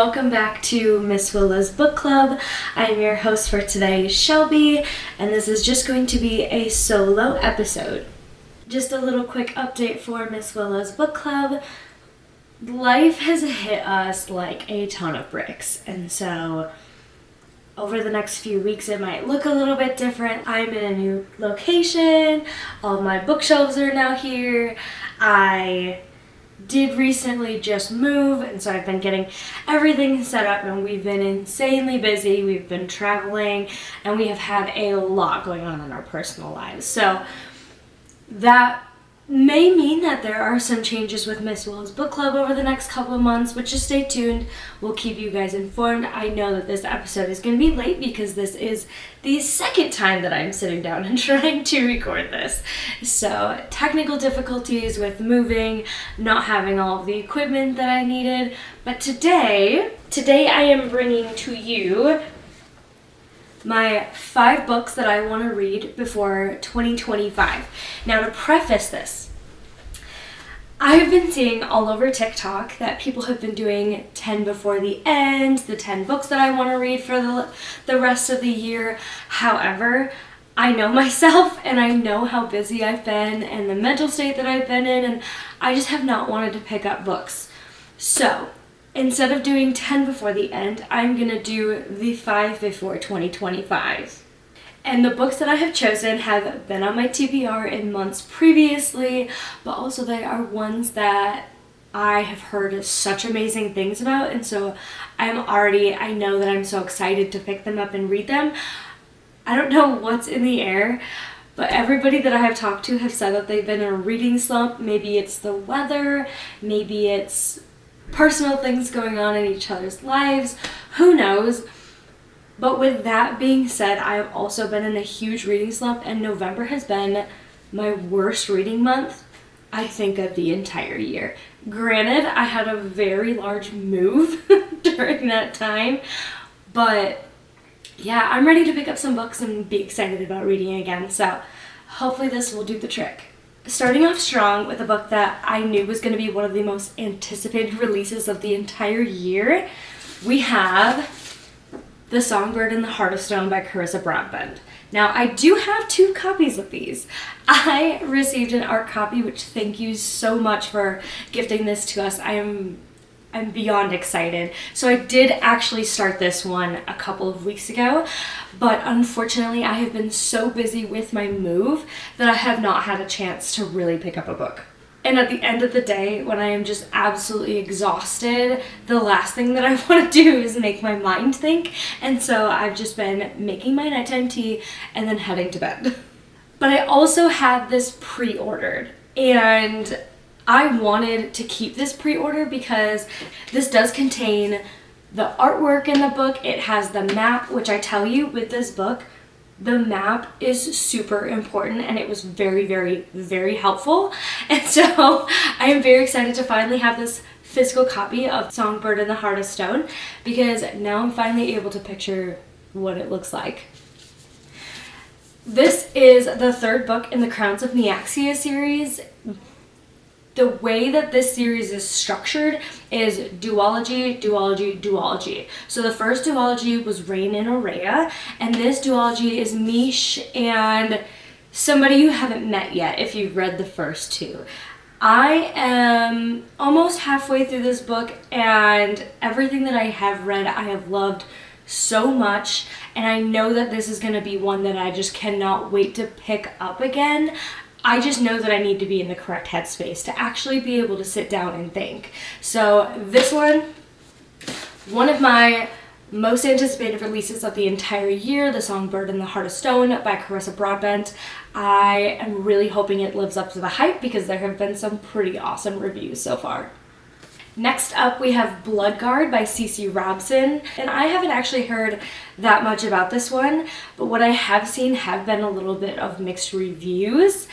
welcome back to Miss Willa's Book Club. I am your host for today, Shelby, and this is just going to be a solo episode. Just a little quick update for Miss Willa's Book Club. Life has hit us like a ton of bricks, and so over the next few weeks it might look a little bit different. I'm in a new location, all of my bookshelves are now here. I did recently just move, and so I've been getting everything set up, and we've been insanely busy. We've been traveling, and we have had a lot going on in our personal lives. So that may mean that there are some changes with Miss Willa's Book Club over the next couple of months, but just stay tuned. We'll keep you guys informed. I know that this episode is going to be late because this is the second time that I'm sitting down and trying to record this. So technical difficulties with moving, not having all of the equipment that I needed. But today I am bringing to you my 5 books that I want to read before 2025. Now, to preface this, I've been seeing all over TikTok that people have been doing 10 before the end, the 10 books that I want to read for the rest of the year. However, I know myself and I know how busy I've been and the mental state that I've been in, and I just have not wanted to pick up books. So instead of doing 10 before the end, I'm going to do the 5 before 2025. And the books that I have chosen have been on my TBR in months previously, but also they are ones that I have heard such amazing things about, and so I know that I'm so excited to pick them up and read them. I don't know what's in the air, but everybody that I have talked to have said that they've been in a reading slump. Maybe it's the weather, maybe it's personal things going on in each other's lives, who knows. But with that being said, I have also been in a huge reading slump, and November has been my worst reading month, I think, of the entire year. Granted, I had a very large move during that time, but yeah, I'm ready to pick up some books and be excited about reading again, so hopefully this will do the trick. Starting off strong with a book that I knew was going to be one of the most anticipated releases of the entire year, we have The Songbird and the Heart of Stone by Carissa Broadbent. Now, I do have 2 copies of these. I received an art copy, which thank you so much for gifting this to us. I'm beyond excited. So I did actually start this one a couple of weeks ago, but unfortunately I have been so busy with my move that I have not had a chance to really pick up a book. And at the end of the day, when I am just absolutely exhausted, the last thing that I want to do is make my mind think. And so I've just been making my nighttime tea and then heading to bed. But I also had this pre-ordered, and I wanted to keep this pre-order because this does contain the artwork in the book. It has the map, which I tell you with this book, the map is super important, and it was very, very, very helpful. And so I am very excited to finally have this physical copy of Songbird and the Heart of Stone, because now I'm finally able to picture what it looks like. This is the 3rd book in the Crowns of Neaxia series. The way that this series is structured is duology, duology, duology. So the first duology was Rain and Aurea, and this duology is Mish and somebody you haven't met yet if you've read the first 2. I am almost halfway through this book, and everything that I have read I have loved so much, and I know that this is going to be one that I just cannot wait to pick up again. I just know that I need to be in the correct headspace to actually be able to sit down and think. So this one of my most anticipated releases of the entire year, The Songbird and the Heart of Stone by Carissa Broadbent. I am really hoping it lives up to the hype because there have been some pretty awesome reviews so far. Next up, we have Bloodguard by Cece Robson, and I haven't actually heard that much about this one, but what I have seen have been a little bit of mixed reviews.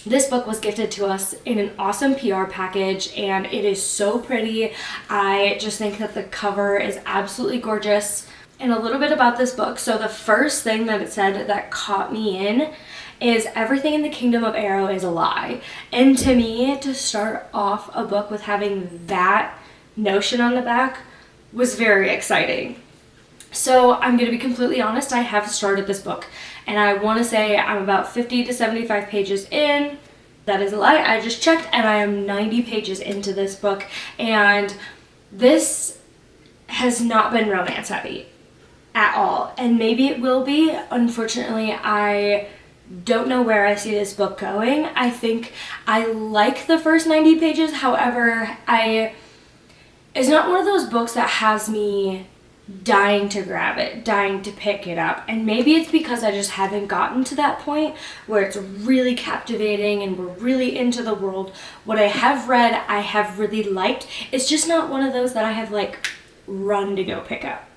This book was gifted to us in an awesome PR package, and it is so pretty. I just think that the cover is absolutely gorgeous. And a little bit about this book. So the first thing that it said that caught me in is everything in the kingdom of Arrow is a lie. And to me, to start off a book with having that notion on the back was very exciting. So I'm going to be completely honest, I have started this book, and I want to say I'm about 50 to 75 pages in. That is a lie, I just checked, and I am 90 pages into this book, and this has not been romance heavy at all, and maybe it will be. Unfortunately, I don't know where I see this book going. I think I like the first 90 pages, however, it's not one of those books that has me dying to grab it, dying to pick it up. And maybe it's because I just haven't gotten to that point where it's really captivating and we're really into the world. What I have read, I have really liked. It's just not one of those that I have like run to go pick up.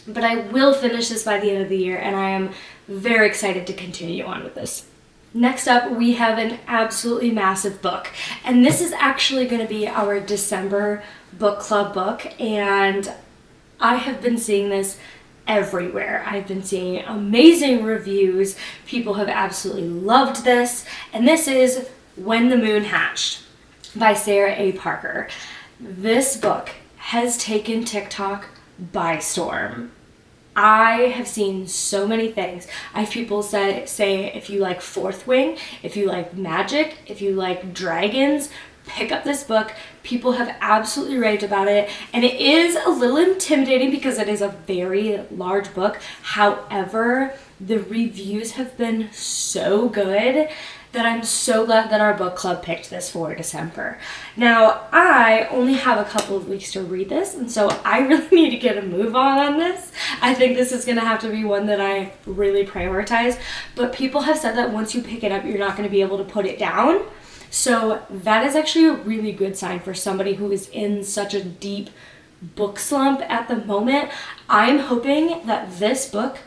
But I will finish this by the end of the year, and I am very excited to continue on with this. Next up, we have an absolutely massive book, and this is actually going to be our December book club book, and I have been seeing this everywhere. I've been seeing amazing reviews. People have absolutely loved this, and this is When the Moon Hatched by Sarah A. Parker. This book has taken TikTok by storm. I have seen so many things. I have people say if you like Fourth Wing, if you like magic, if you like dragons, pick up this book. People have absolutely raved about it, and it is a little intimidating because it is a very large book. However, the reviews have been so good that I'm so glad that our book club picked this for December. Now, I only have a couple of weeks to read this, and so I really need to get a move on this. I think this is going to have to be one that I really prioritize, but people have said that once you pick it up, you're not going to be able to put it down. So that is actually a really good sign for somebody who is in such a deep book slump at the moment. I'm hoping that this book,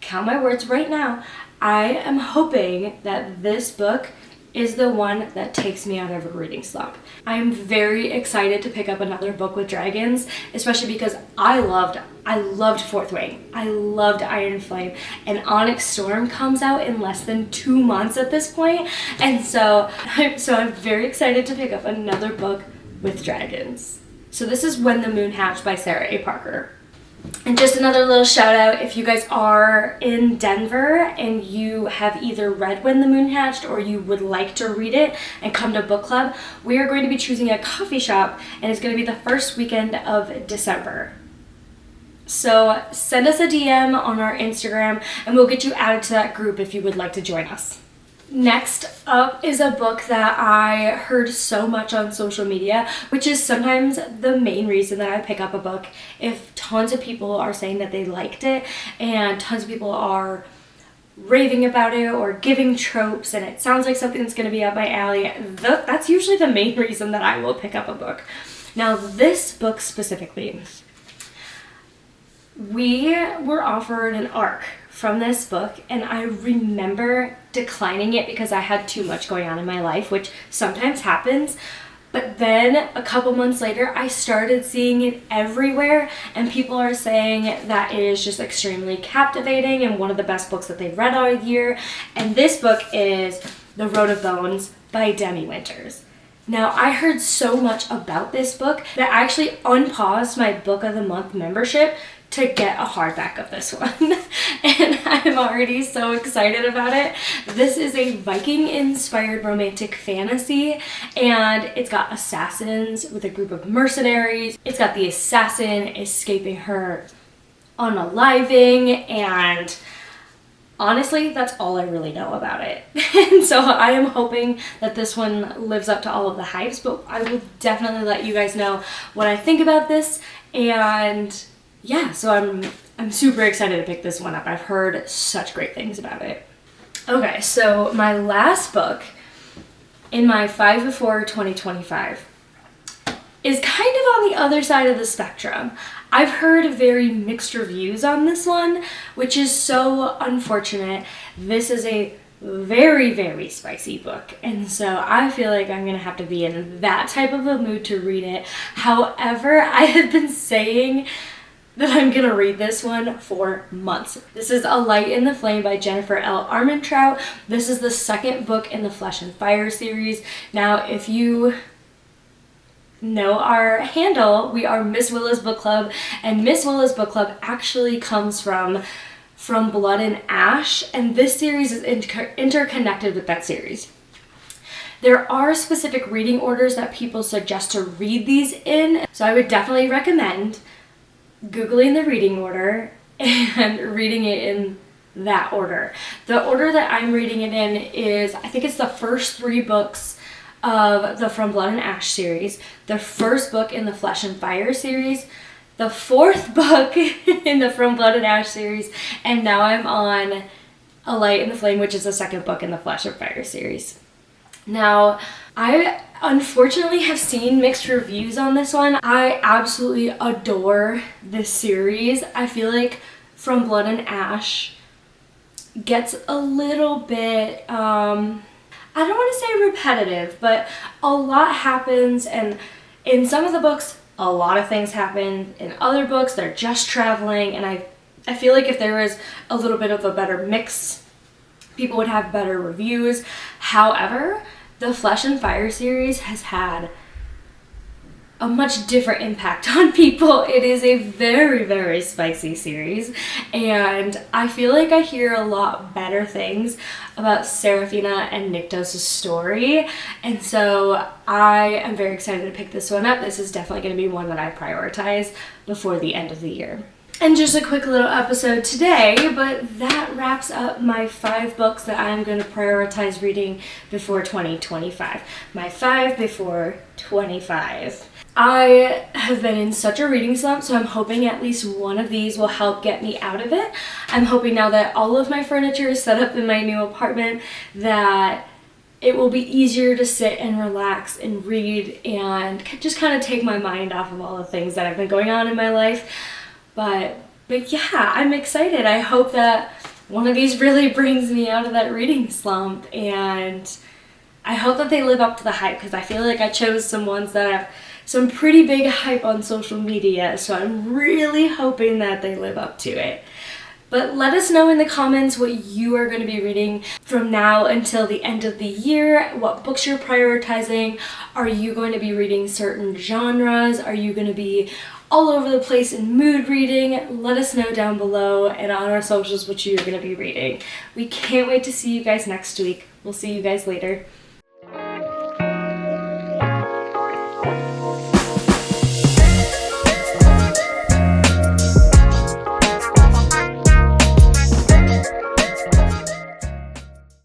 count my words right now, I am hoping that this book is the one that takes me out of a reading slump. I'm very excited to pick up another book with dragons, especially because I loved Fourth Wing. I loved Iron Flame, and Onyx Storm comes out in less than 2 months at this point, and so I'm very excited to pick up another book with dragons. So this is When the Moon Hatched by Sarah A. Parker. And just another little shout out, if you guys are in Denver and you have either read When the Moon Hatched or you would like to read it and come to book club, we are going to be choosing a coffee shop, and it's going to be the first weekend of December. So send us a DM on our Instagram and we'll get you added to that group if you would like to join us. Next up is a book that I heard so much on social media, which is sometimes the main reason that I pick up a book. If tons of people are saying that they liked it and tons of people are raving about it or giving tropes and it sounds like something that's going to be up my alley, that's usually the main reason that I will pick up a book. Now, this book specifically, we were offered an ARC from this book, and I remember declining it because I had too much going on in my life, which sometimes happens. But then a couple months later, I started seeing it everywhere, and people are saying that it is just extremely captivating and one of the best books that they've read all year. And this book is The Road of Bones by Demi Winters. Now, I heard so much about this book that I actually unpaused my Book of the Month membership to get a hardback of this one. And I'm already so excited about it. This is a Viking-inspired romantic fantasy, and it's got assassins with a group of mercenaries. It's got the assassin escaping her unaliving, and honestly, that's all I really know about it. And so I am hoping that this one lives up to all of the hypes, but I will definitely let you guys know what I think about this. And yeah, so I'm super excited to pick this one up. I've heard such great things about it. Okay, so my last book in my 5 before 2025 is kind of on the other side of the spectrum. I've heard very mixed reviews on this one, which is so unfortunate. This is a very, very spicy book, and so I feel like I'm gonna have to be in that type of a mood to read it. However, I have been saying that I'm gonna read this one for months. This is A Light in the Flame by Jennifer L. Armentrout. This is the second book in the Flesh and Fire series. Now, if you No, our handle, we are Miss Willa's Book Club, and Miss Willa's Book Club actually comes from Blood and Ash, and this series is interconnected with that series. There are specific reading orders that people suggest to read these in, so I would definitely recommend Googling the reading order and reading it in that order. The order that I'm reading it in is, I think it's the first 3 books of the From Blood and Ash series, the first book in the Flesh and Fire series, the 4th book in the From Blood and Ash series, and now I'm on A Light in the Flame, which is the 2nd book in the Flesh and Fire series. Now, I unfortunately have seen mixed reviews on this one. I absolutely adore this series. I feel like From Blood and Ash gets a little bit, I don't want to say repetitive, but a lot happens, and in some of the books, a lot of things happen. In other books, they're just traveling, and I feel like if there was a little bit of a better mix, people would have better reviews. However, the Flesh and Fire series has had a much different impact on people. It is a very, very spicy series, and I feel like I hear a lot better things about Serafina and Nyktos' story, and so I am very excited to pick this one up. This is definitely going to be one that I prioritize before the end of the year. And just a quick little episode today, but that wraps up my 5 books that I'm going to prioritize reading before 2025. My 5 before 25. I have been in such a reading slump, so I'm hoping at least one of these will help get me out of it. I'm hoping now that all of my furniture is set up in my new apartment that it will be easier to sit and relax and read and just kind of take my mind off of all the things that have been going on in my life. But yeah, I'm excited. I hope that one of these really brings me out of that reading slump, and I hope that they live up to the hype, because I feel like I chose some ones that have some pretty big hype on social media, so I'm really hoping that they live up to it. But let us know in the comments what you are going to be reading from now until the end of the year, what books you're prioritizing. Are you going to be reading certain genres? Are you going to be all over the place in mood reading? Let us know down below and on our socials what you're going to be reading. We can't wait to see you guys next week. We'll see you guys later.